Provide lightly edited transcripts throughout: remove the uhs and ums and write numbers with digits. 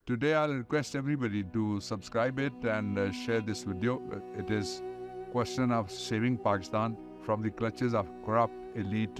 Today I'll request everybody to subscribe it and share this video. It is question of saving Pakistan from the clutches of corrupt elite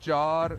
4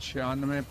96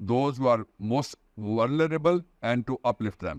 those who are most vulnerable and to uplift them।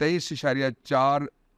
23.4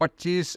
40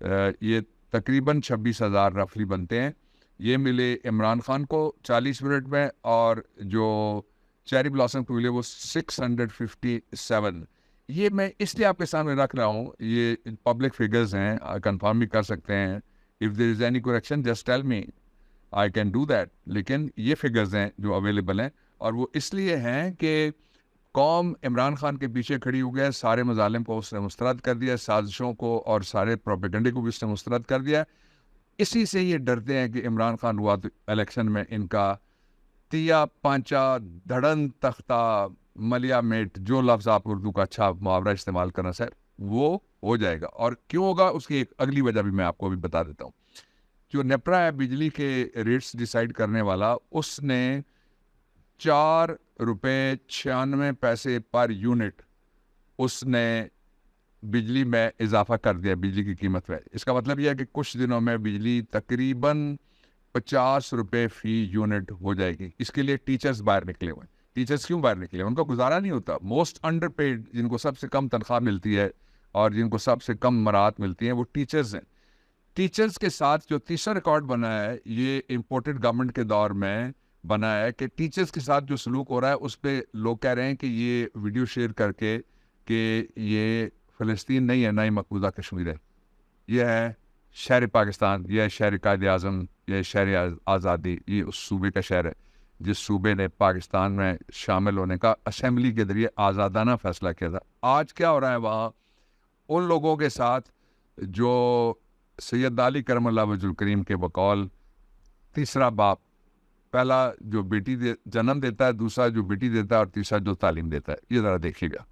یہ تقریباً 26,000 رفلی بنتے ہیں. یہ ملے عمران خان کو 40 minute میں, اور جو چیری بلاسم کو ملے وہ 657. یہ میں اس لیے آپ کے سامنے رکھ رہا ہوں, یہ پبلک فگرز ہیں, کنفرم بھی کر سکتے ہیں. If there is any correction just tell me, I can do that. لیکن یہ فگرز ہیں جو اویلیبل ہیں, اور وہ اس لیے ہیں کہ قوم عمران خان کے پیچھے کھڑی ہو گیا, سارے مظالم کو اس نے مسترد کر دیا, سازشوں کو اور سارے پروپیگنڈے کو بھی اس نے مسترد کر دیا. اسی سے یہ ڈرتے ہیں کہ عمران خان ہوا تو الیکشن میں ان کا تیا پانچا دھڑن تختہ ملیا میٹ, جو لفظ آپ اردو کا اچھا محاورہ استعمال کرنا سر, وہ ہو جائے گا. اور کیوں ہوگا اس کی ایک اگلی وجہ بھی میں آپ کو بھی بتا دیتا ہوں. جو نیپرا ہے بجلی کے ریٹس ڈیسائیڈ کرنے والا, اس نے 4 روپے 96 پیسے پر یونٹ اس نے بجلی میں اضافہ کر دیا, بجلی کی قیمت میں. اس کا مطلب یہ ہے کہ کچھ دنوں میں بجلی تقریباً 50 روپے فی یونٹ ہو جائے گی. اس کے لیے ٹیچرز باہر نکلے ہوئے ہیں. ٹیچرز کیوں باہر نکلے؟ ان کا گزارا نہیں ہوتا. موسٹ انڈر پیڈ, جن کو سب سے کم تنخواہ ملتی ہے اور جن کو سب سے کم مراحت ملتی ہیں, وہ ٹیچرز ہیں. ٹیچرز کے ساتھ جو تیسرا ریکارڈ بنا ہے, یہ امپورٹڈ گورنمنٹ کے دور میں بنا ہے, کہ ٹیچرز کے ساتھ جو سلوک ہو رہا ہے اس پہ لوگ کہہ رہے ہیں کہ یہ ویڈیو شیئر کر کے کہ یہ فلسطین نہیں ہے, نہ ہی مقبوضہ کشمیر ہے, یہ ہے شہر پاکستان, یہ ہے شہر قائد اعظم, یہ شہر آزادی, یہ اس صوبے کا شہر ہے جس صوبے نے پاکستان میں شامل ہونے کا اسمبلی کے ذریعے آزادانہ فیصلہ کیا تھا. آج کیا ہو رہا ہے وہاں ان لوگوں کے ساتھ جو سید علی کرم اللہ وجہ الکریم کے بقول تیسرا باپ, پہلا جو بیٹی جنم دیتا ہے, دوسرا جو بیٹی دیتا ہے, اور تیسرا جو تعلیم دیتا ہے. یہ ذرا دیکھیے گا.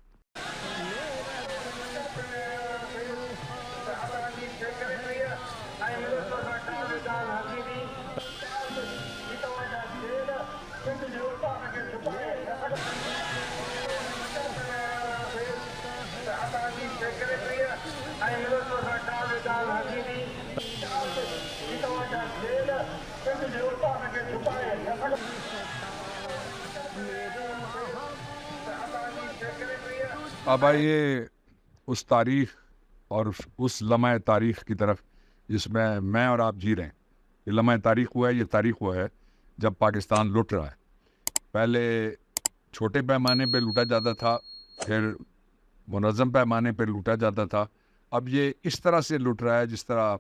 اب آئیے اس تاریخ اور اس لمحہ تاریخ کی طرف جس میں اور آپ جی رہے ہیں. یہ لمحہ تاریخ ہوا ہے, یہ تاریخ ہوا ہے جب پاکستان لوٹ رہا ہے. پہلے چھوٹے پیمانے پہ لوٹا جاتا تھا, پھر منظم پیمانے پہ لوٹا جاتا تھا. اب یہ اس طرح سے لوٹ رہا ہے جس طرح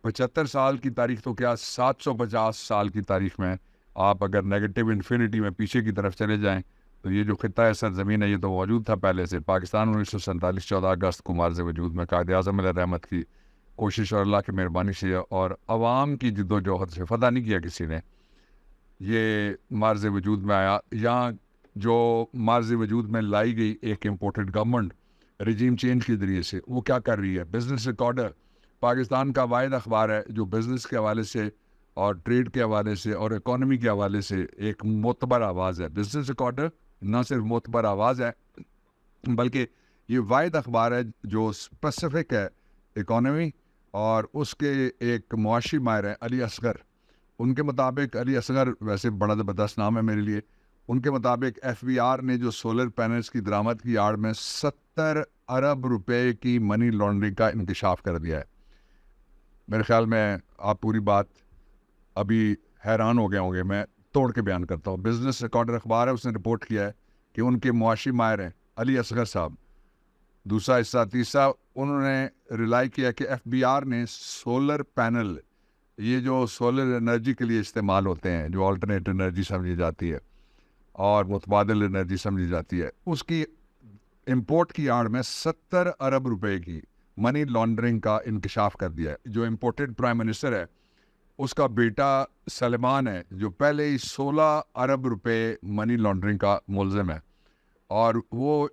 75 سال کی تاریخ, تو کیا 750 سال کی تاریخ میں آپ اگر نیگیٹو انفینٹی میں پیچھے کی طرف چلے جائیں تو یہ جو خطہ ہے سرزمین ہے, یہ تو موجود تھا پہلے سے. پاکستان 1947 14 اگست کو مارز وجود میں قائد اعظم علیہ رحمت کی کوشش اور اللہ کی مہربانی سے اور عوام کی جد و جہد سے فتح نہیں کیا کسی نے, یہ مارز وجود میں آیا. یہاں جو مارز وجود میں لائی گئی ایک امپورٹڈ گورنمنٹ رجیم چینج کے ذریعے سے, وہ کیا کر رہی ہے؟ بزنس ریکارڈر پاکستان کا واحد اخبار ہے جو بزنس کے حوالے سے اور ٹریڈ کے حوالے سے اور اکانومی کے حوالے سے ایک معتبر آواز ہے. بزنس ریکارڈر نہ صرف معتبر آواز ہے بلکہ یہ واحد اخبار ہے جو اسپیسیفک ہے اکانومی, اور اس کے ایک معاشی ماہر ہیں علی اصغر. ان کے مطابق, علی اصغر ویسے بڑا زبردست نام ہے میرے لیے, ان کے مطابق ایف بی آر نے جو سولر پینلز کی درآمد کی آڑ میں 70 ارب روپے کی منی لانڈرنگ کا انکشاف کر دیا ہے. میرے خیال میں آپ پوری بات ابھی حیران ہو گئے ہوں گے, میں توڑ کے بیان کرتا ہوں. بزنس ریکارڈر اخبار ہے, اس نے رپورٹ کیا ہے کہ ان کے معاشی ماہر ہیں علی اصغر صاحب. دوسرا حصہ, تیسرا انہوں نے ریلائی کیا کہ ایف بی آر نے سولر پینل, یہ جو سولر انرجی کے لیے استعمال ہوتے ہیں, جو آلٹرنیٹ انرجی سمجھی جاتی ہے اور متبادل انرجی سمجھی جاتی ہے, اس کی امپورٹ کی آڑ میں 70 ارب روپے کی منی لانڈرنگ کا انکشاف کر دیا ہے. جو امپورٹڈ پرائم منسٹر ہے اس کا بیٹا سلمان ہے, جو پہلے ہی 16 ارب روپے منی لانڈرنگ کا ملزم ہے, اور وہ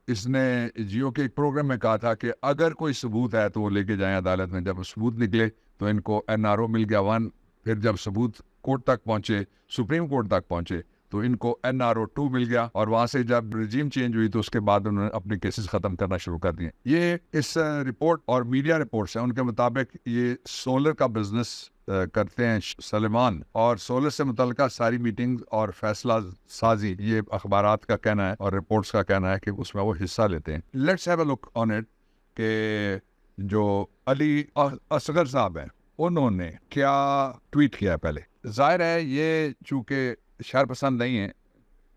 اس نے جیو کے ایک پروگرام میں کہا تھا کہ اگر کوئی ثبوت ہے تو وہ لے کے جائیں عدالت میں. جب ثبوت نکلے تو ان کو این آر او مل گیا 1, پھر جب ثبوت کورٹ تک پہنچے, سپریم کورٹ تک پہنچے, تو ان کو این آر او 2 مل گیا, اور وہاں سے جب رجیم چینج ہوئی تو اس کے بعد انہوں نے اپنے کیسز ختم کرنا شروع کر دیے. یہ اس رپورٹ اور میڈیا رپورٹس ہیں, ان کے مطابق یہ سولر کا بزنس کرتے ہیں سلمان, اور سولر سے متعلقہ ساری میٹنگ اور فیصلہ سازی, یہ اخبارات کا کہنا ہے اور رپورٹس کا کہنا ہے کہ اس میں وہ حصہ لیتے ہیں. Let's have a look on it کہ جو علی اصغر صاحب ہیں انہوں نے کیا ٹویٹ کیا ہے پہلے. ظاہر ہے یہ چونکہ شہر پسند نہیں ہیں,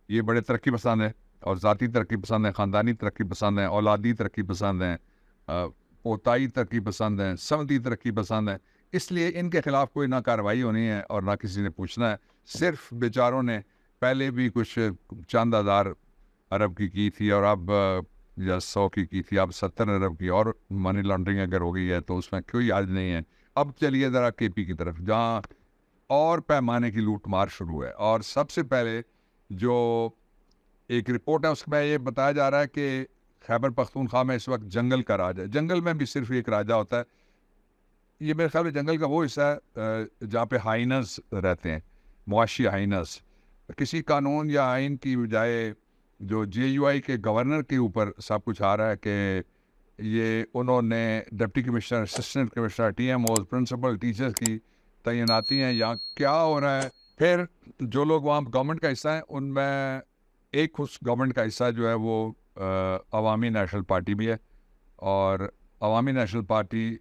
یہ بڑے ترقی پسند ہیں, اور ذاتی ترقی پسند ہیں, خاندانی ترقی پسند ہیں, اولادی ترقی پسند ہیں, پوتائی ترقی پسند ہیں, سمتی ترقی پسند ہیں. اس لیے ان کے خلاف کوئی نہ کارروائی ہونی ہے اور نہ کسی نے پوچھنا ہے. صرف بیچاروں نے پہلے بھی کچھ چند ہزار ارب کی تھی, اور اب یا 100 کی تھی, اب 70 ارب کی اور منی لانڈرنگ اگر ہو گئی ہے تو اس میں کوئی عرض نہیں ہے. اب چلیے ذرا کے پی کی طرف, جہاں اور پیمانے کی لوٹ مار شروع ہے. اور سب سے پہلے جو ایک رپورٹ ہے اس میں یہ بتایا جا رہا ہے کہ خیبر پختونخوا میں اس وقت جنگل کا راج ہے. جنگل میں بھی صرف ایک راجا ہوتا ہے. یہ میرے خیال میں جنگل کا وہ حصہ ہے جہاں پہ ہائنز رہتے ہیں, معاشی ہائنز. کسی قانون یا آئین کی بجائے جو جے یو آئی کے گورنر کے اوپر سب کچھ آ رہا ہے کہ یہ انہوں نے deputy commissioner, assistant commissioner, T M Os, principal, teachers کی تعیناتی ہیں. یہاں کیا ہو رہا ہے؟ پھر جو لوگ وہاں گورنمنٹ کا حصہ ہیں ان میں ایک اس گورنمنٹ کا حصہ جو ہے وہ عوامی نیشنل پارٹی بھی ہے. اور عوامی نیشنل پارٹی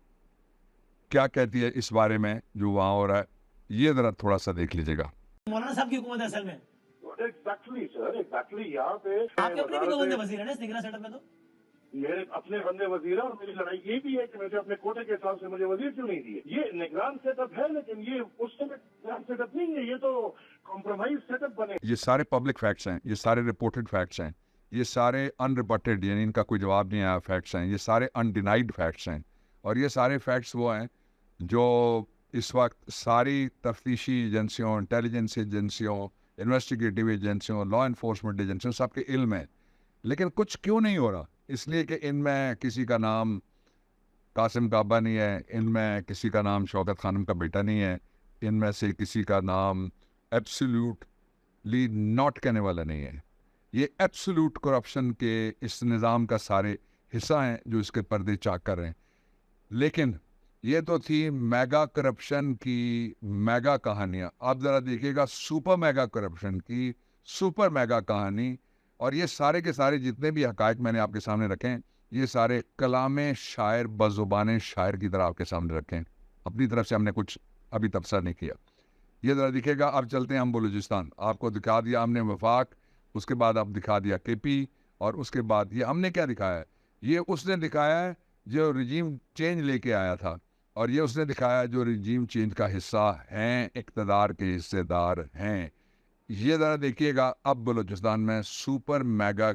کیا کہتی ہے اس بارے میں جو وہاں ہو رہا ہے, یہ ذرا تھوڑا سا دیکھ لیجیے گا. مولانا صاحب کی حکومت ہے اصل میں. ایگزیکٹلی سر, ایگزیکٹلی. یہاں پہ آپ کے اپنے بھی 2 بندے وزیر ہیں نا اس نگراں سیٹ اپ میں. تو میرے اپنے بندے وزیر ہیں, اور میری لڑائی یہ بھی ہے کہ مجھے اپنے کوٹے کے حساب سے مجھے وزیر کیوں نہیں دیے. یہ نگران سیٹ اپ ہے, لیکن یہ اس سے نگران سیٹ اپ نہیں ہے, یہ تو کمپرومائز سیٹ اپ بنے. یہ سارے پبلک فیکٹس ہیں, یہ سارے رپورٹڈ فیکٹس ہیں, یہ سارے ان رپورٹڈ یعنی ان کا کوئی جواب نہیں آیا فیکٹس ہیں, یہ سارے انڈینائڈ فیکٹس ہیں. اور یہ سارے فیکٹس وہ ہیں جو اس وقت ساری تفتیشی ایجنسیوں, انٹیلیجنس ایجنسیوں, انویسٹیگیٹو ایجنسیوں, لا انفورسمنٹ ایجنسیوں سب کے علم ہے. لیکن کچھ کیوں نہیں ہو رہا؟ اس لیے کہ ان میں کسی کا نام قاسم کعبہ نہیں ہے, ان میں کسی کا نام شوکت خانم کا بیٹا نہیں ہے, ان میں سے کسی کا نام ایبسلیوٹلی ناٹ کہنے والا نہیں ہے. یہ ایبسلیوٹ کرپشن کے اس نظام کا سارے حصہ ہیں جو اس کے پردے چاک کر رہے ہیں. لیکن یہ تو تھی میگا کرپشن کی میگا کہانیاں. آپ ذرا دیکھیے گا سپر میگا کرپشن کی سپر میگا کہانی. اور یہ سارے کے سارے جتنے بھی حقائق میں نے آپ کے سامنے رکھے ہیں, یہ سارے کلام شاعر بزبان شاعر کی طرح آپ کے سامنے رکھے ہیں. اپنی طرف سے ہم نے کچھ ابھی تبصرہ نہیں کیا. یہ ذرا دیکھیے گا. اب چلتے ہیں ہم بلوچستان. آپ کو دکھا دیا ہم نے وفاق, اس کے بعد اب دکھا دیا کے پی, اور اس کے بعد یہ ہم نے کیا دکھایا ہے؟ یہ اس نے دکھایا ہے جو رجیم چینج لے کے آیا تھا, اور یہ اس نے دکھایا جو رجیم چینج کا حصہ ہیں, اقتدار کے حصے دار ہیں. یہ ذرا دیکھیے گا اب بلوچستان میں سپر میگا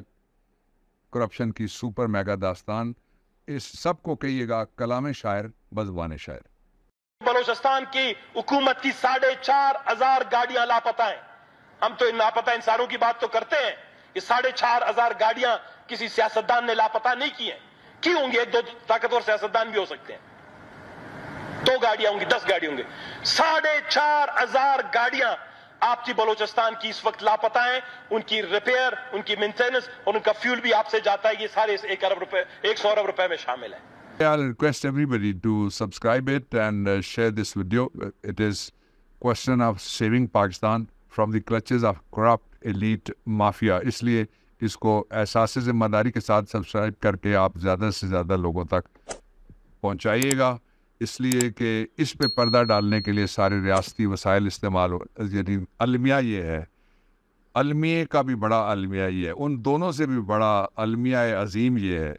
کرپشن کی سپر میگا داستان. اس سب کو کہیے گا کلام شاعر بزبان شاعر. بلوچستان کی حکومت کی 4,500 گاڑیاں لاپتہ ہیں. ہم تو ان لاپتہ انسانوں کی بات تو کرتے ہیں, یہ 4,500 گاڑیاں کسی سیاستدان نے لاپتہ نہیں کی ہیں. کی ہوں گے؟ 2 طاقتور سیاستدان بھی ہو سکتے ہیں, 2 گاڑیاں ہوں گی, 10 گاڑی ہوں گے. 4,500 گاڑیاں آپ کی بلوچستان کی اس وقت لاپتہ ہیں. ان کی ریپیئر, ان کی مینٹیننس اور ان کا فیول بھی آپ سے جاتا ہے. یہ سارے 100 ارب روپے میں شامل ہیں. I'll request everybody to subscribe it and share this video. It is question of saving Pakistan from the clutches of corrupt elite mafia. اس لیے اس کو احساس ذمہ داری کے ساتھ سبسکرائب کر کے آپ زیادہ سے زیادہ لوگوں تک پہنچائیے گا. اس لیے کہ اس پہ پردہ ڈالنے کے لیے سارے ریاستی وسائل استعمال ہو. یعنی المیہ یہ ہے, المیہ کا بھی بڑا المیہ یہ ہے, ان دونوں سے بھی بڑا المیہ عظیم یہ ہے.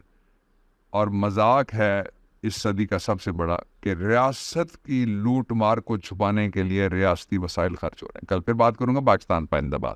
اور مذاق ہے اس صدی کا سب سے بڑا کہ ریاست کی لوٹ مار کو چھپانے کے لیے ریاستی وسائل خرچ ہو رہے ہیں. کل پھر بات کروں گا. پاکستان پائندہ باد.